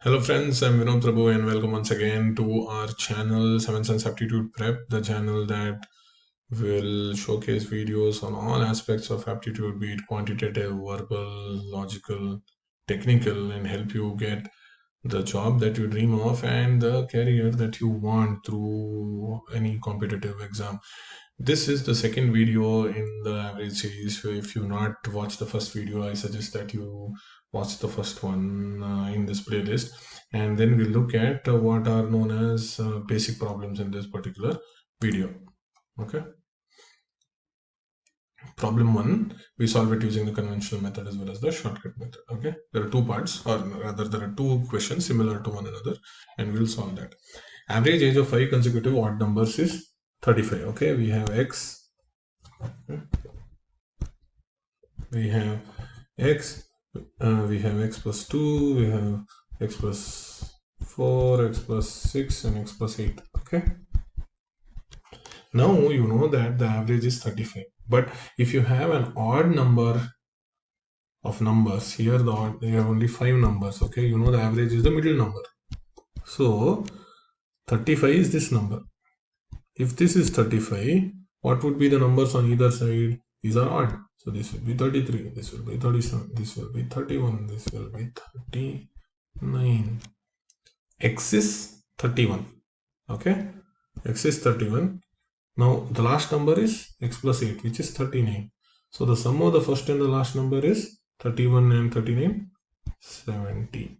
Hello friends, I'm Vinod Prabhu and welcome once again to our channel 7 Sense Aptitude Prep, the channel that will showcase videos on all aspects of aptitude, be it quantitative, verbal, logical, technical, and help you get the job that you dream of and the career that you want through any competitive exam. This is the second video in the average series. So if you've not watched the first video, I suggest that you watch the first one in this playlist, and then we'll look at what are known as basic problems in this particular video. Okay. Problem 1, we solve it using the conventional method as well as the shortcut method. Okay, there are two parts, or rather there are two questions similar to one another, and we'll solve that. Average age of 5 consecutive odd numbers is 35. Okay, we have x, we have x, we have x plus 2, we have x plus 4, x plus 6, and x plus 8. Okay, now you know that the average is 35, but if you have an odd number of numbers here, there are only 5 numbers. Okay, you know the average is the middle number, so 35 is this number. If this is 35, what would be the numbers on either side? These are odd, so this will be 33, this will be 37, this will be 31, this will be 39. X is 31. Okay, x is 31. Now the last number is x plus 8, which is 39. So the sum of the first and the last number is 31 and 39, 70.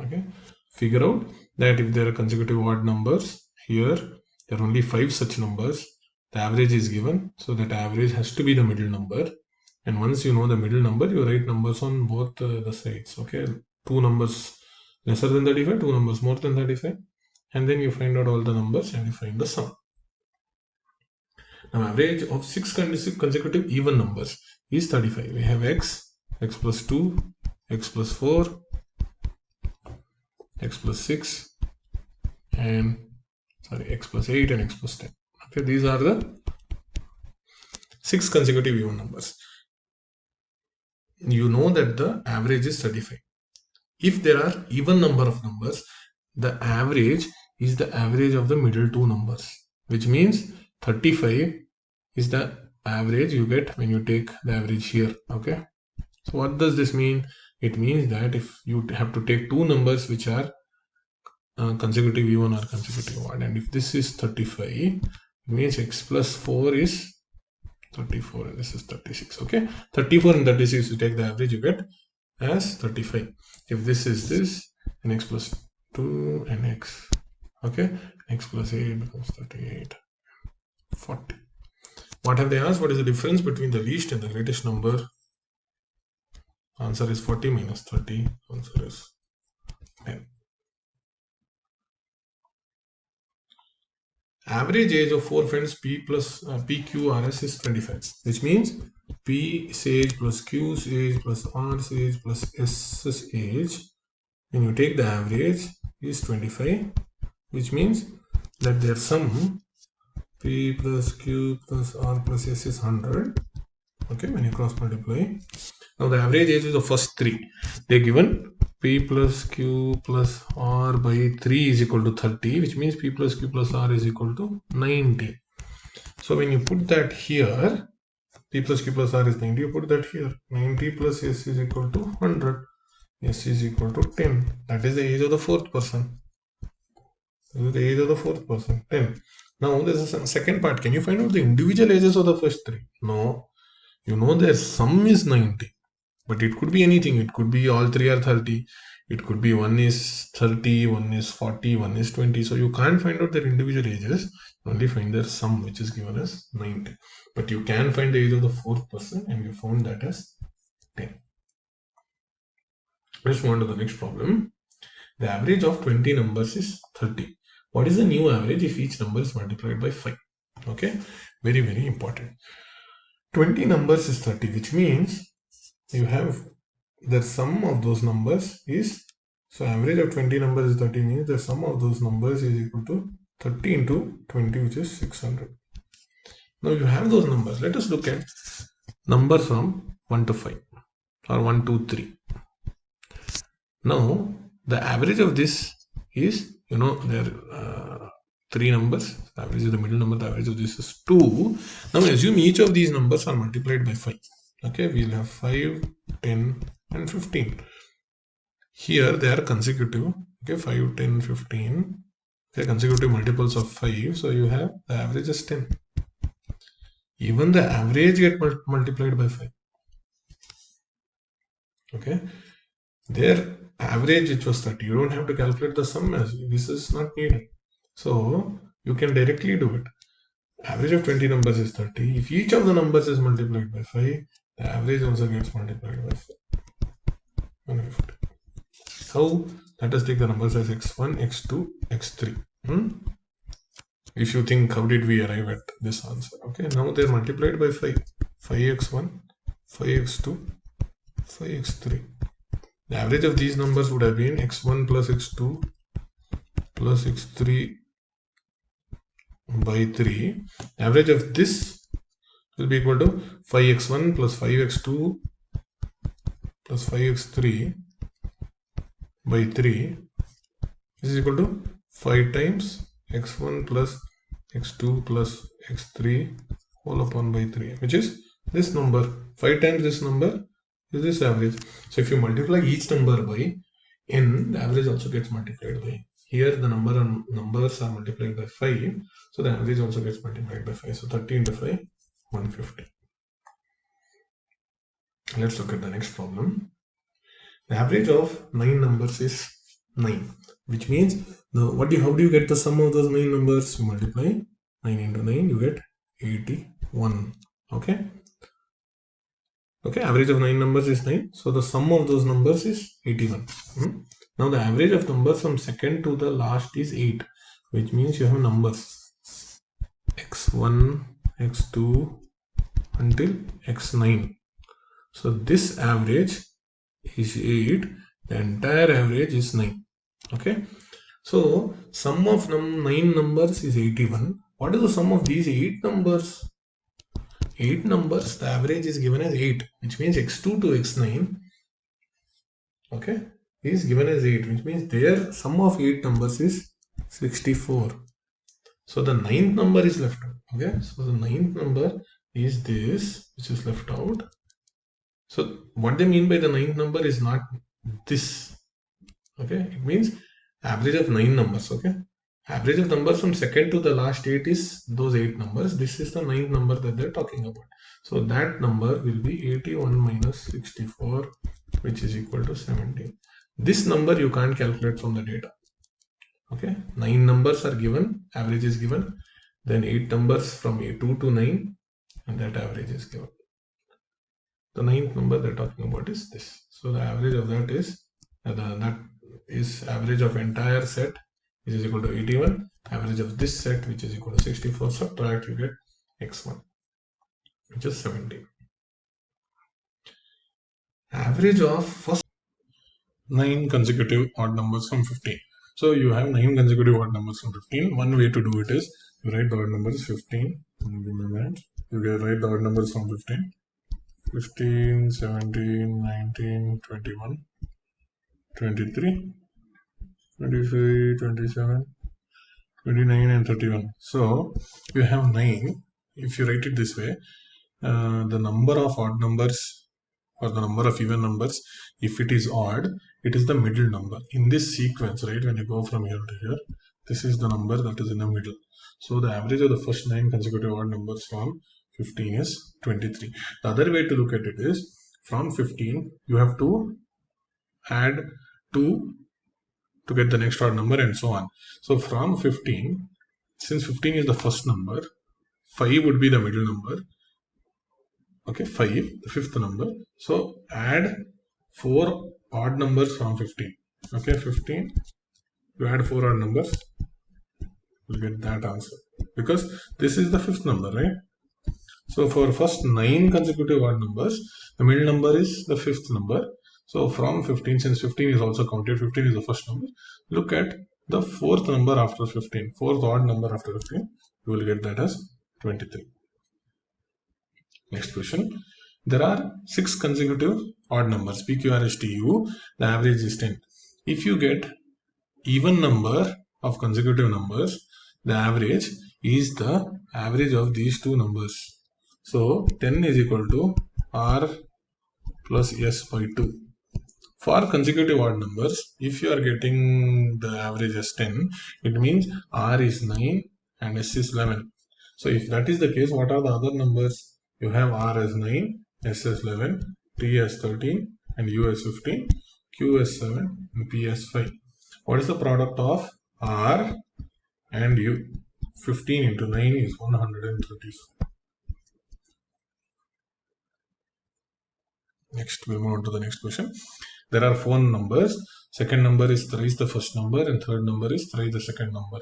Okay, figure out that if there are consecutive odd numbers here, there are only 5 such numbers. The average is given, so that average has to be the middle number. And once you know the middle number, you write numbers on both the sides. Okay, 2 numbers lesser than 35, 2 numbers more than 35, and then you find out all the numbers and you find the sum. Now average of 6 consecutive even numbers is 35. We have x, x plus 2, x plus 4, x plus 6, and x plus 8 and x plus 10. Okay, these are the 6 consecutive even numbers. You know that the average is 35. If there are even number of numbers, the average is the average of the middle two numbers, which means 35 is the average you get when you take the average here. Okay, so what does this mean? It means that if you have to take two numbers which are consecutive even or consecutive odd, and if this is 35, it means x plus 4 is 34 and this is 36. Okay, 34 and 36, you take the average, you get as 35. If this is this, and x plus 2 and x, okay, x plus 8 becomes 38, 40. What have they asked? What is the difference between the least and the greatest number? Answer is 40 minus 30. Answer is 10. Average age of 4 friends P plus PQRS is 25, which means P's age plus Q's age plus R's age plus S's age, when you take the average, is 25, which means that their sum P plus Q plus R plus S is 100. Okay, when you cross multiply. Now the average age is the first 3. They're given P plus Q plus R by 3 is equal to 30, which means P plus Q plus R is equal to 90. So when you put that here, P plus Q plus R is 90, you put that here. 90 plus S is equal to 100. S is equal to 10. That is the age of the fourth person. This is the age of the fourth person, 10. Now there's a second part. Can you find out the individual ages of the first 3? No. You know their sum is 90. But it could be anything. It could be all 3 are 30. It could be 1 is 30, 1 is 40, 1 is 20. So you can't find out their individual ages. Only find their sum, which is given as 90. But you can find the age of the fourth person, and you found that as 10. Let's move on to the next problem. The average of 20 numbers is 30. What is the new average if each number is multiplied by 5? Okay, very, very important. 20 numbers is 30, which means you have the sum of those numbers is, so average of 20 numbers is 30, means the sum of those numbers is equal to 30 into 20, which is 600. Now you have those numbers. Let us look at numbers from 1 to 5 or 1, 2, 3. Now The average of this is, there are three numbers. The average is the middle number. The average of this is 2. Now assume each of these numbers are multiplied by 5. Okay, we'll have 5, 10 and 15. Here they are consecutive. Okay, 5, 10, 15. They are consecutive multiples of 5. So you have the average is 10. Even the average get multiplied by 5. Okay, their average which was 30. You don't have to calculate the sum as this is not needed. So you can directly do it. Average of 20 numbers is 30. If each of the numbers is multiplied by 5, the average also gets multiplied by 5. 150. So let us take the numbers as x1, x2, x3. If you think how did we arrive at this answer? Okay, now they're multiplied by 5. 5x1, 5x2, 5x3. The average of these numbers would have been x1 plus x2 plus x3 by 3. The average of this will be equal to 5x1 plus 5x2 plus 5x3 by 3. This is equal to 5 times x1 plus x2 plus x3 whole upon by 3, which is this number. 5 times this number is this average. So if you multiply each number by n, the average also gets multiplied by. Here the numbers are multiplied by 5, so the average also gets multiplied by 5. So 30 into 5, 150. Let's look at the next problem. The average of 9 numbers is 9, which means how do you get the sum of those 9 numbers? You multiply 9 into 9, you get 81. Okay. Okay, average of 9 numbers is 9. So the sum of those numbers is 81. Now the average of numbers from second to the last is 8, which means you have numbers x1, x2 until x9. So this average is 8. The entire average is 9. Okay. So sum of 9 numbers is 81. What is the sum of these 8 numbers? 8 numbers, the average is given as 8, which means x2 to x9, okay, is given as 8, which means their sum of 8 numbers is 64. So the 9th number is left out. Okay, so the 9th number is this, which is left out. So what they mean by the 9th number is not this. Okay, it means average of 9 numbers. Okay, average of numbers from second to the last 8 is those 8 numbers. This is the 9th number that they're talking about. So that number will be 81 minus 64, which is equal to 17. This number you can't calculate from the data. Okay, 9 numbers are given, average is given, then 8 numbers from 2 to 9, and that average is given. The 9th number they're talking about is this. So the average of that is average of entire set, which is equal to 81. Average of this set, which is equal to 64. Subtract, you get x1, which is 17. Average of first 9 consecutive odd numbers from 15. So you have 9 consecutive odd numbers from 15. One way to do it is you write the odd numbers 15. You can write the odd numbers from 15. 15, 17, 19, 21, 23, 25, 27, 29 and 31. So you have 9. If you write it this way, the number of odd numbers or the number of even numbers, if it is odd, it is the middle number. In this sequence, right, when you go from here to here, this is the number that is in the middle. So the average of the first 9 consecutive odd numbers from 15 is 23. The other way to look at it is, from 15, you have to add 2 to get the next odd number and so on. So from 15, since 15 is the first number, 5 would be the middle number. Okay, 5, the fifth number. So add 4 odd numbers from 15. Okay, 15, you add 4 odd numbers, you'll get that answer. Because this is the fifth number, right? So for first 9 consecutive odd numbers, the middle number is the fifth number. So from 15, since 15 is also counted, 15 is the first number, look at the fourth number after 15, fourth odd number after 15, you will get that as 23. Next question. There are 6 consecutive odd numbers, PQRSTU, the average is 10. If you get even number of consecutive numbers, the average is the average of these two numbers. So 10 is equal to R plus S by 2. For consecutive odd numbers, if you are getting the average as 10, it means R is 9 and S is 11. So if that is the case, what are the other numbers? You have R as 9, S as 11, T as 13, and U as 15, Q as 7, and P as 5. What is the product of R and U? 15 into 9 is 134. Next, we'll move on to the next question. There are four numbers. Second number is thrice the first number, and third number is thrice the second number.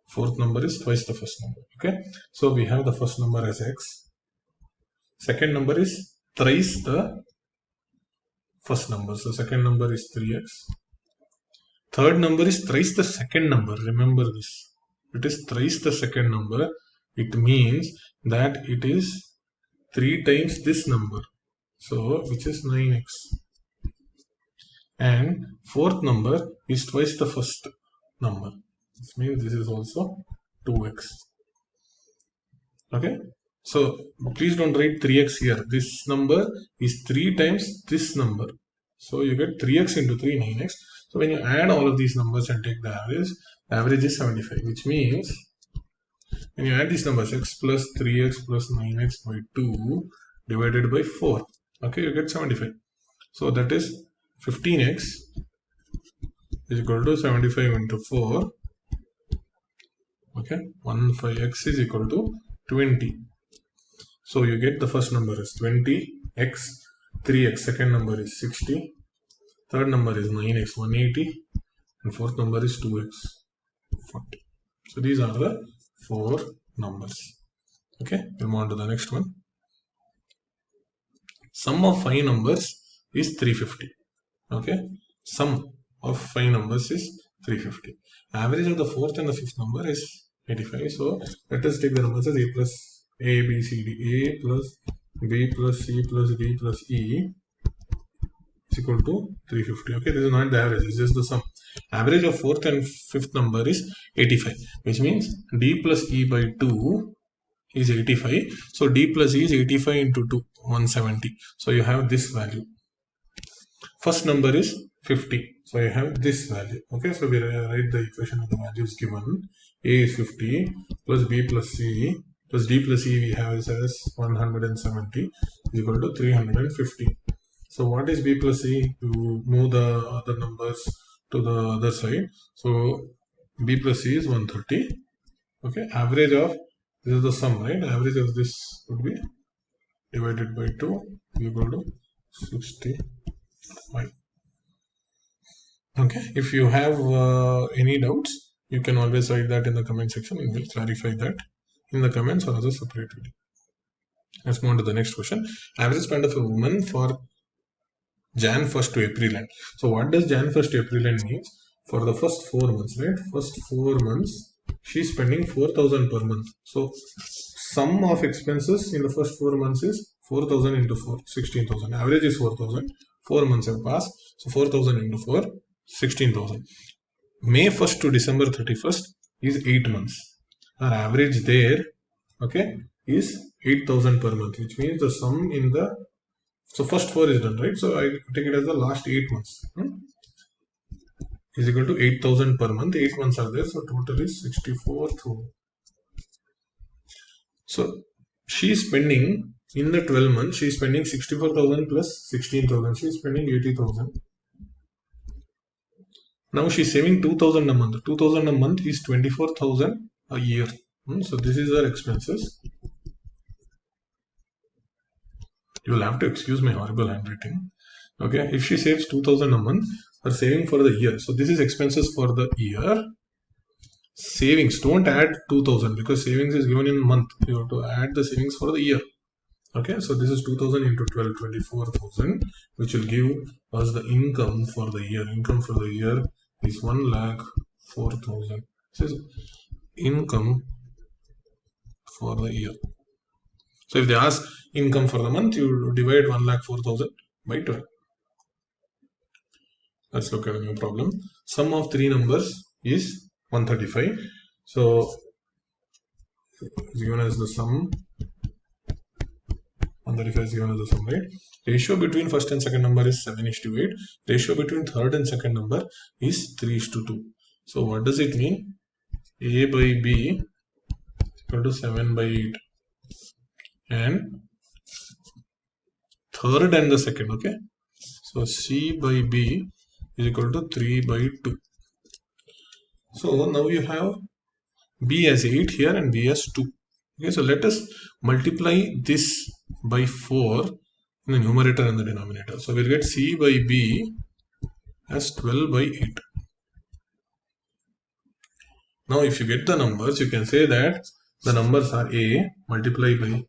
Fourth number is twice the first number. Okay, so we have the first number as x. Second number is thrice the first number. So second number is 3x. Third number is thrice the second number. Remember this. It is thrice the second number. It means that it is 3 times this number. So which is 9x. And fourth number is twice the first number. This means this is also 2x. Okay, so please don't write 3x here. This number is 3 times this number. So you get 3x into 3, 9x. So when you add all of these numbers and take the average is 75, which means when you add these numbers, x plus 3x plus 9x by 2 divided by 4, okay, you get 75. So that is 15x is equal to 75 into 4. Okay, 15x is equal to 20. So you get the first number is 20x, 3x, second number is 60, third number is 9x, 180, and fourth number is 2x, 40. So these are the four numbers. Okay, we'll move on to the next one. Sum of 5 numbers is 350. Okay, sum of 5 numbers is 350. Average of the fourth and the fifth number is 85. So let us take the numbers as a plus a, b, c, d. A plus b plus c plus d plus e is equal to 350. Okay, this is not the average, this is just the sum. Average of fourth and fifth number is 85, which means d plus e by 2 is 85. So d plus e is 85 into 2, 170. So you have this value. First number is 50. So I have this value. Okay, so we write the equation of the values given. A is 50 plus b plus c plus d plus e we have as 170 is equal to 350. So what is b plus c? You move the other numbers to the other side. So b plus c is 130. Okay, average of this is the sum, right? Average of this would be divided by 2 equal to 65. Okay, if you have any doubts, you can always write that in the comment section and we'll clarify that in the comments or as a separate video. Let's move on to the next question. Average spend of a woman for Jan 1st to April end. So what does Jan 1st to April end means? For the first 4 months, right? First 4 months, she's spending 4,000 per month. So sum of expenses in the first 4 months is 4,000 into 4, 16,000. Average is 4,000. 4 months have passed. So 4,000 into 4, 16,000. May 1st to December 31st is 8 months. Our average there, okay, is 8,000 per month, which means the sum in the, so first 4 is done, right? So I take it as the last 8 months is equal to 8,000 per month. 8 months are there, so total is 64,000. So she is spending in the 12 months, she is spending 64,000 plus 16,000. She is spending 80,000. Now she is saving 2,000 a month. 2,000 a month is 24,000 a year. So this is her expenses. You will have to excuse my horrible handwriting. Okay, if she saves 2,000 a month, her saving for the year. So this is expenses for the year. Savings, don't add 2,000 because savings is given in a month. You have to add the savings for the year. Okay, so this is 2,000 into 12, 24,000, which will give us the income for the year. Income for the year is 1,04,000. This is income for the year. So if they ask income for the month, you divide 1,04,000 by 12. Let's look at a new problem. Sum of three numbers is 135. So is given as the sum. 135 is given as the sum, right? Ratio between first and second number is 7:8. Ratio between third and second number is 3:2. So what does it mean? A by B equal to 7/8, and third and the second, okay? So C by B is equal to 3/2. So now you have B as 8 here and B as 2. Okay, so let us multiply this by 4 in the numerator and the denominator. So we'll get C by B as 12/8. Now if you get the numbers, you can say that the numbers are A multiplied by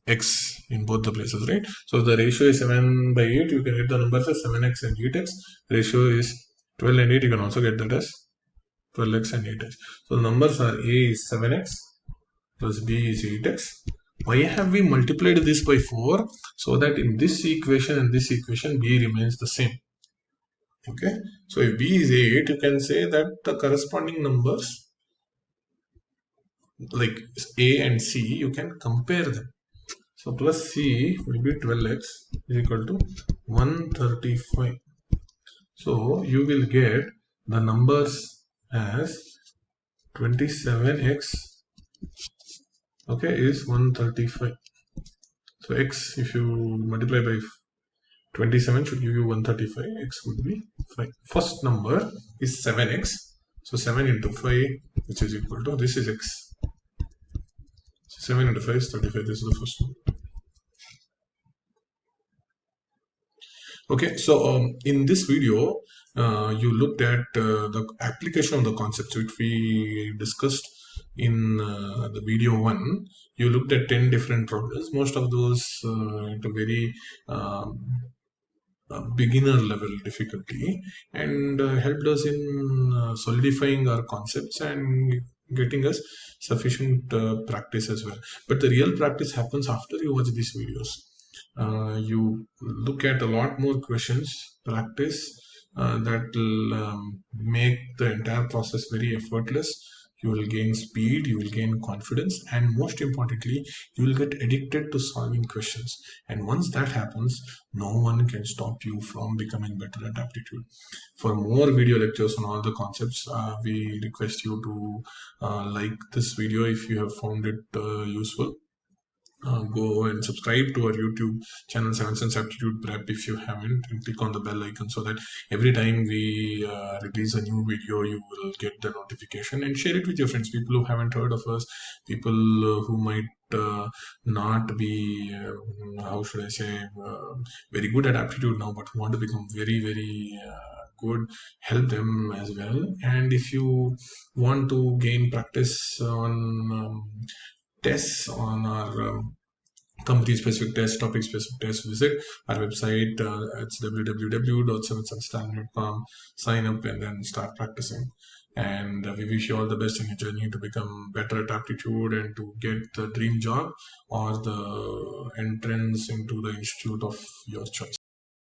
X in both the places, right? So if the ratio is 7/8, you can get the numbers as 7x and 8x. Ratio is 12 and 8, you can also get that as 12x and 8x. So the numbers are A is 7x plus B is 8x. Why have we multiplied this by 4? So that in this equation and this equation, B remains the same. Okay. So if B is 8, you can say that the corresponding numbers like A and C, you can compare them. So plus C will be 12x is equal to 135. So you will get the numbers as 27x, okay, is 135. So x, if you multiply by 27, should give you 135. X would be 5. First number is 7x. So 7 into 5, which is equal to, this is x. So 7 into 5 is 35. This is the first one. Okay, so in this video, you looked at the application of the concepts which we discussed in the video 1. You looked at 10 different problems. Most of those at a very beginner level difficulty, and helped us in solidifying our concepts and getting us sufficient practice as well. But the real practice happens after you watch these videos. You look at a lot more questions, practice, that will make the entire process very effortless. You will gain speed, you will gain confidence, and most importantly, you will get addicted to solving questions. And once that happens, no one can stop you from becoming better at aptitude. For more video lectures on all the concepts, we request you to like this video if you have found it useful. Go and subscribe to our YouTube channel 7 Sense Aptitude Prep if you haven't, and click on the bell icon so that every time we release a new video, you will get the notification, and share it with your friends, people who haven't heard of us, people who might not be, how should I say, very good at aptitude now, but who want to become very, very good. Help them as well. And if you want to gain practice on tests on our company specific test, topic specific test, visit our website. It's www.7sunstandard.com. Sign up and then start practicing. And we wish you all the best in your journey to become better at aptitude and to get the dream job or the entrance into the institute of your choice.